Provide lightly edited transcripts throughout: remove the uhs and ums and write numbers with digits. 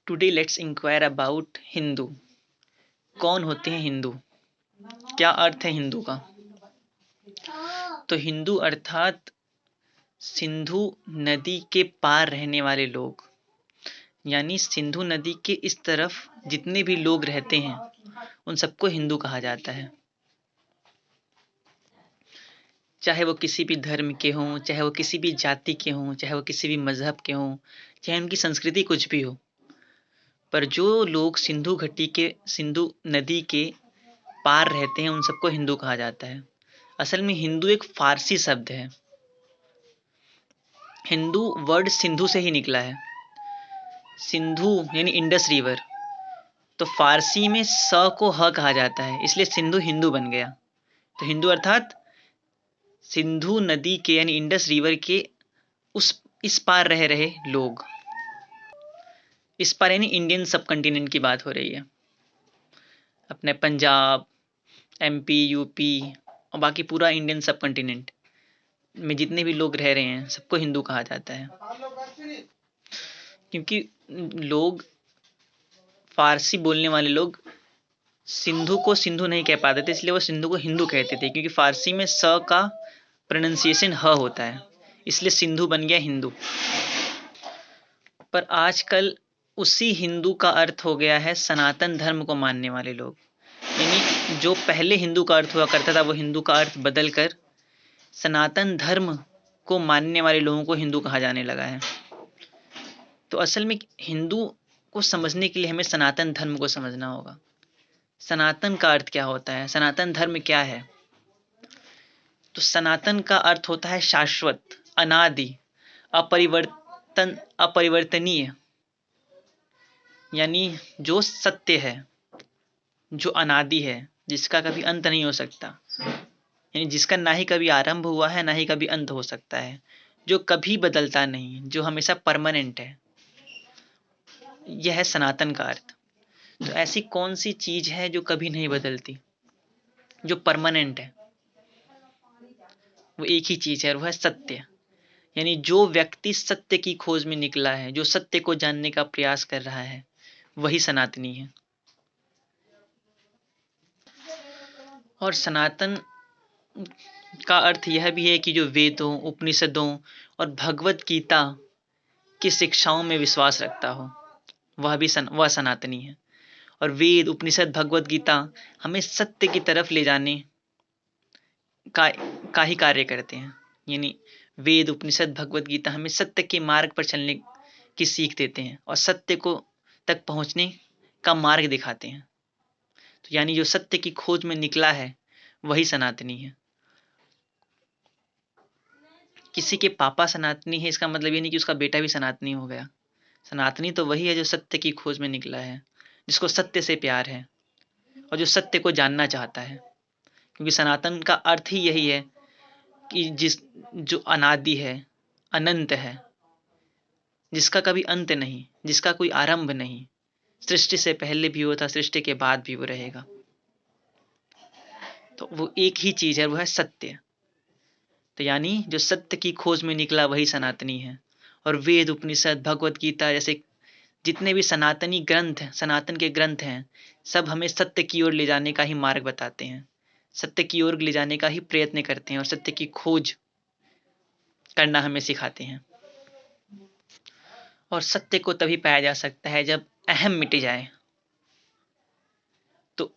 Today let's inquire about Hindu. कौन होते हैं हिंदू? क्या अर्थ है हिंदू का? तो हिंदू अर्थात सिंधु नदी के पार रहने वाले लोग, यानी सिंधु नदी के इस तरफ जितने भी लोग रहते हैं उन सबको हिंदू कहा जाता है। चाहे वो किसी भी धर्म के हों, चाहे वो किसी भी जाति के हों, चाहे वो किसी भी मजहब के हों, चाहे उनकी संस्कृति कुछ भी हो, पर जो लोग सिंधु नदी के पार रहते हैं उन सबको हिंदू कहा जाता है। असल में हिंदू एक फारसी शब्द है। हिंदू वर्ड सिंधु से ही निकला है। सिंधु यानी इंडस रिवर, तो फारसी में स को ह कहा जाता है, इसलिए सिंधु हिंदू बन गया। तो हिंदू अर्थात सिंधु नदी के यानी इंडस रिवर के इस पार रह रहे लोग। इस पार यानी इंडियन सब कॉन्टिनेंट की बात हो रही है। अपने पंजाब, एमपी, यूपी और बाकी पूरा इंडियन सब कॉन्टिनेंट में जितने भी लोग रह रहे हैं सबको हिंदू कहा जाता है। क्योंकि लोग फारसी बोलने वाले लोग सिंधु को सिंधु नहीं कह पाते थे, इसलिए वो सिंधु को हिंदू कहते थे। क्योंकि फारसी में स का प्रोनाउंसिएशन ह होता है, इसलिए सिंधु बन गया हिंदू। पर आजकल उसी हिंदू का अर्थ हो गया है सनातन धर्म को मानने वाले लोग। यानी जो पहले हिंदू का अर्थ हुआ करता था वो हिंदू का अर्थ बदल कर सनातन धर्म को मानने वाले लोगों को हिंदू कहा जाने लगा है। तो असल में हिंदू को समझने के लिए हमें सनातन धर्म को समझना होगा। सनातन का अर्थ क्या होता है? सनातन धर्म क्या है? तो सनातन का अर्थ होता है शाश्वत, अनादि, अपरिवर्तनीय, यानी जो सत्य है, जो अनादि है, जिसका कभी अंत नहीं हो सकता, यानी जिसका ना ही कभी आरंभ हुआ है ना ही कभी अंत हो सकता है, जो कभी बदलता नहीं, जो हमेशा परमानेंट है। यह है सनातन का अर्थ। तो ऐसी कौन सी चीज है जो कभी नहीं बदलती, जो परमानेंट है? वो एक ही चीज है और वह है सत्य। यानी जो व्यक्ति सत्य की खोज में निकला है, जो सत्य को जानने का प्रयास कर रहा है, वही सनातनी है। और सनातन का अर्थ यह भी है कि जो वेदों, उपनिषदों और भगवत गीता की शिक्षाओं में विश्वास रखता हो, वह सनातनी है। और वेद, उपनिषद, भगवत गीता हमें सत्य की तरफ ले जाने का ही कार्य करते हैं। यानी वेद, उपनिषद, भगवत गीता हमें सत्य के मार्ग पर चलने की सीख देते हैं और सत्य को तक पहुंचने का मार्ग दिखाते हैं। तो यानी जो सत्य की खोज में निकला है वही सनातनी है। किसी के पापा सनातनी है इसका मतलब ये नहीं कि उसका बेटा भी सनातनी हो गया। सनातनी तो वही है जो सत्य की खोज में निकला है, जिसको सत्य से प्यार है और जो सत्य को जानना चाहता है। क्योंकि सनातन का अर्थ ही यही है कि जो अनादि है, अनंत है, जिसका कभी अंत नहीं, जिसका कोई आरंभ नहीं, सृष्टि से पहले भी वो था, सृष्टि के बाद भी वो रहेगा। तो वो एक ही चीज है, वो है सत्य। तो यानी जो सत्य की खोज में निकला वही सनातनी है। और वेद, उपनिषद, भगवत गीता जैसे जितने भी सनातनी ग्रंथ हैं, सनातन के ग्रंथ हैं, सब हमें सत्य की ओर ले जाने का ही मार्ग बताते हैं, सत्य की ओर ले जाने का ही प्रयत्न करते हैं और सत्य की खोज करना हमें सिखाते हैं। और सत्य को तभी पाया जा सकता है जब अहम मिट जाए। तो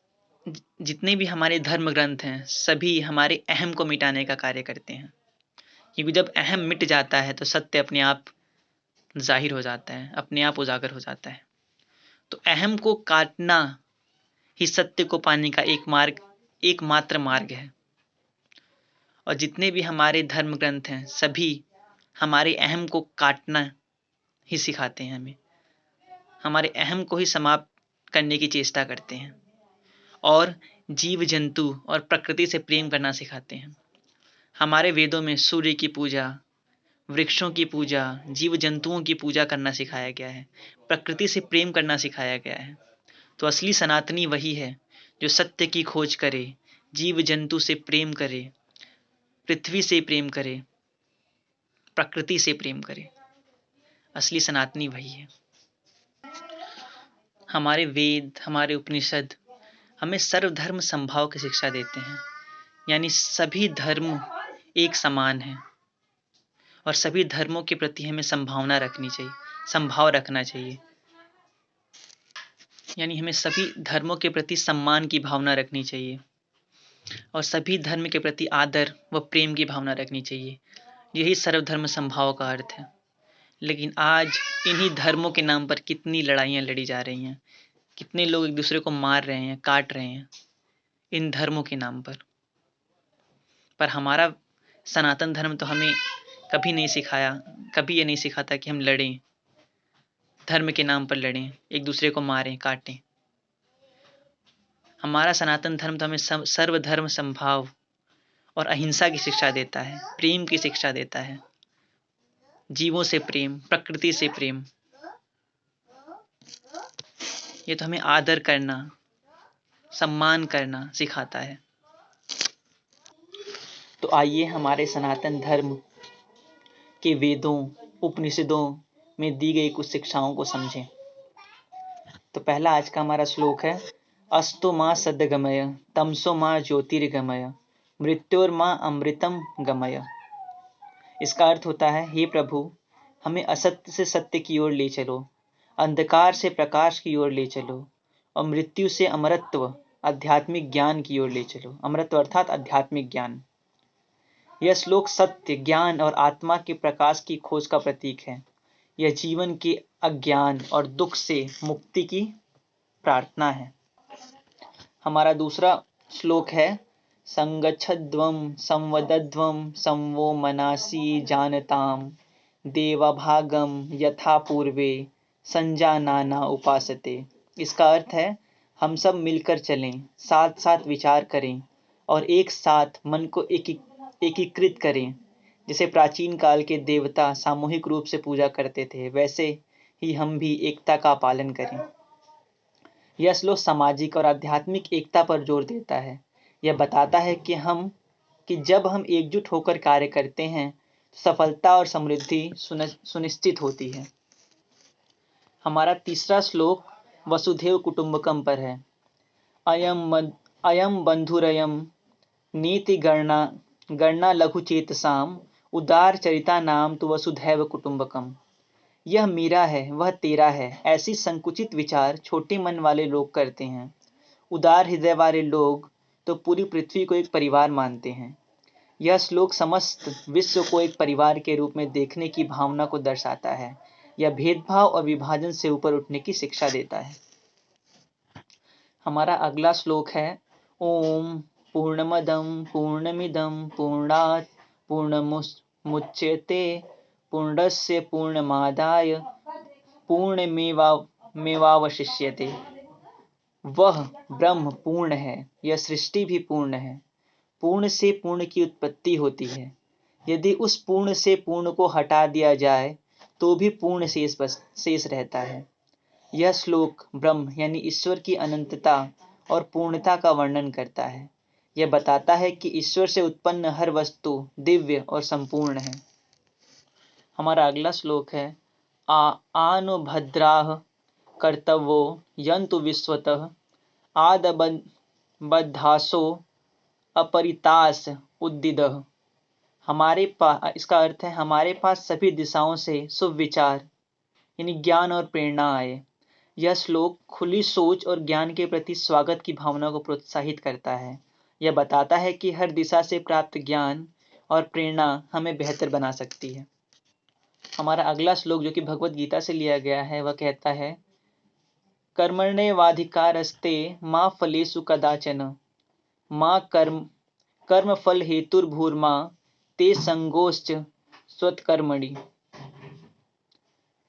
जितने भी हमारे धर्म ग्रंथ हैं सभी हमारे अहम को मिटाने का कार्य करते हैं। क्योंकि जब अहम मिट जाता है तो सत्य अपने आप जाहिर हो जाता है, अपने आप उजागर हो जाता है। तो अहम को काटना ही सत्य को पाने का एकमात्र मार्ग है। और जितने भी हमारे धर्म ग्रंथ हैं सभी हमारे अहम को काटना ही सिखाते हैं हमें, हमारे अहम को ही समाप्त करने की चेष्टा करते हैं और जीव जंतु और प्रकृति से प्रेम करना सिखाते हैं। हमारे वेदों में सूर्य की पूजा, वृक्षों की पूजा, जीव जंतुओं की पूजा करना सिखाया गया है, प्रकृति से प्रेम करना सिखाया गया है। तो असली सनातनी वही है जो सत्य की खोज करे, जीव जंतु से प्रेम करे, पृथ्वी से प्रेम करे, प्रकृति से प्रेम करे। असली सनातनी वही है। हमारे वेद, हमारे उपनिषद हमें सर्वधर्म समभाव की शिक्षा देते हैं, यानी सभी धर्म एक समान हैं और सभी धर्मों के प्रति हमें संभावना रखनी चाहिए, संभाव रखना चाहिए। यानी हमें सभी धर्मों के प्रति सम्मान की भावना रखनी चाहिए और सभी धर्म के प्रति आदर व प्रेम की भावना रखनी चाहिए। यही सर्वधर्म समभाव का अर्थ है। लेकिन आज इन्हीं धर्मों के नाम पर कितनी लड़ाइयाँ लड़ी जा रही हैं, कितने लोग एक दूसरे को मार रहे हैं, काट रहे हैं इन धर्मों के नाम पर हमारा सनातन धर्म तो हमें कभी नहीं सिखाया, कभी ये नहीं सिखाता कि हम लड़ें, धर्म के नाम पर लड़ें, एक दूसरे को मारें, काटें। हमारा सनातन धर्म तो हमें सर्वधर्म समभाव और अहिंसा की शिक्षा देता है, प्रेम की शिक्षा देता है, जीवों से प्रेम, प्रकृति से प्रेम। ये तो हमें आदर करना, सम्मान करना सिखाता है। तो आइए हमारे सनातन धर्म के वेदों, उपनिषदों में दी गई कुछ शिक्षाओं को समझें। तो पहला आज का हमारा श्लोक है, अस्तु मां सद्गमय तमसो मां ज्योतिर्गमय मृत्योर्मां अमृतम गमय। इसका अर्थ होता है, हे प्रभु, हमें असत्य से सत्य की ओर ले चलो, अंधकार से प्रकाश की ओर ले चलो और मृत्यु से अमरत्व आध्यात्मिक ज्ञान की ओर ले चलो। अमरत्व अर्थात आध्यात्मिक ज्ञान। यह श्लोक सत्य, ज्ञान और आत्मा के प्रकाश की खोज का प्रतीक है। यह जीवन के अज्ञान और दुख से मुक्ति की प्रार्थना है। हमारा दूसरा श्लोक है, संगच्छध्वं संवदध्वं संवो मनासी जानताम देवभागम यथा पूर्वे संजानाना उपासते। इसका अर्थ है, हम सब मिलकर चलें, साथ साथ विचार करें और एक साथ मन को एकीकृत करें। जैसे प्राचीन काल के देवता सामूहिक रूप से पूजा करते थे, वैसे ही हम भी एकता का पालन करें। यह श्लोक सामाजिक और आध्यात्मिक एकता पर जोर देता है। यह बताता है कि जब हम एकजुट होकर कार्य करते हैं, सफलता और समृद्धि सुनिश्चित होती है। हमारा तीसरा श्लोक वसुधैव कुटुंबकम पर है। अयम बंधुरयम नीति गणना लघु चेतसाम उदार चरिता नाम तो वसुधैव कुटुंबकम। यह मेरा है, वह तेरा है, ऐसी संकुचित विचार छोटे मन वाले लोग करते हैं। उदार हृदय वाले लोग तो पूरी पृथ्वी को एक परिवार मानते हैं। यह श्लोक समस्त विश्व को एक परिवार के रूप में देखने की भावना को दर्शाता है। यह भेदभाव और विभाजन से ऊपर उठने की शिक्षा देता है। हमारा अगला श्लोक है, ओम पूर्णमदं पूर्णमिदं पूर्णात् पूर्णमुच्यते पूर्णस्य पूर्णमादाय पूर्णमेवावशिष्यते। वह ब्रह्म पूर्ण है, यह सृष्टि भी पूर्ण है। पूर्ण से पूर्ण की उत्पत्ति होती है। यदि उस पूर्ण से पूर्ण को हटा दिया जाए तो भी पूर्ण शेष रहता है। यह श्लोक ब्रह्म यानी ईश्वर की अनंतता और पूर्णता का वर्णन करता है। यह बताता है कि ईश्वर से उत्पन्न हर वस्तु दिव्य और संपूर्ण है। हमारा अगला श्लोक है, आनुभद्राः कर्तव्यो यन्तु विश्वतः आदबद्धासो अपरितास उद्दिदः। इसका अर्थ है, हमारे पास सभी दिशाओं से शुभ विचार यानी ज्ञान और प्रेरणा आए। यह श्लोक खुली सोच और ज्ञान के प्रति स्वागत की भावना को प्रोत्साहित करता है। यह बताता है कि हर दिशा से प्राप्त ज्ञान और प्रेरणा हमें बेहतर बना सकती है। हमारा अगला श्लोक जो कि भगवत गीता से लिया गया है, वह कहता है, कर्मण्येवाधिकारस्ते मा फलेषु कदाचन मा कर्म फल हेतुर्भूर्मा ते संगोश्च स्वत्कर्मणि।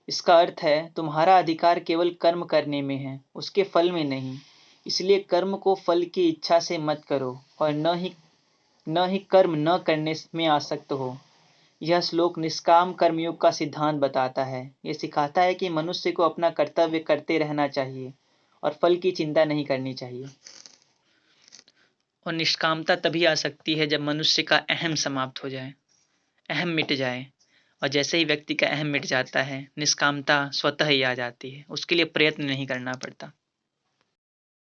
इसका अर्थ है, तुम्हारा अधिकार केवल कर्म करने में है, उसके फल में नहीं। इसलिए कर्म को फल की इच्छा से मत करो और न ही कर्म न करने में आसक्त हो। यह श्लोक निष्काम कर्मयोग का सिद्धांत बताता है। यह सिखाता है कि मनुष्य को अपना कर्तव्य करते रहना चाहिए और फल की चिंता नहीं करनी चाहिए। और निष्कामता तभी आ सकती है जब मनुष्य का अहम समाप्त हो जाए, अहम मिट जाए और जैसे ही व्यक्ति का अहम मिट जाता है, निष्कामता स्वतः ही आ जाती है, उसके लिए प्रयत्न नहीं करना पड़ता।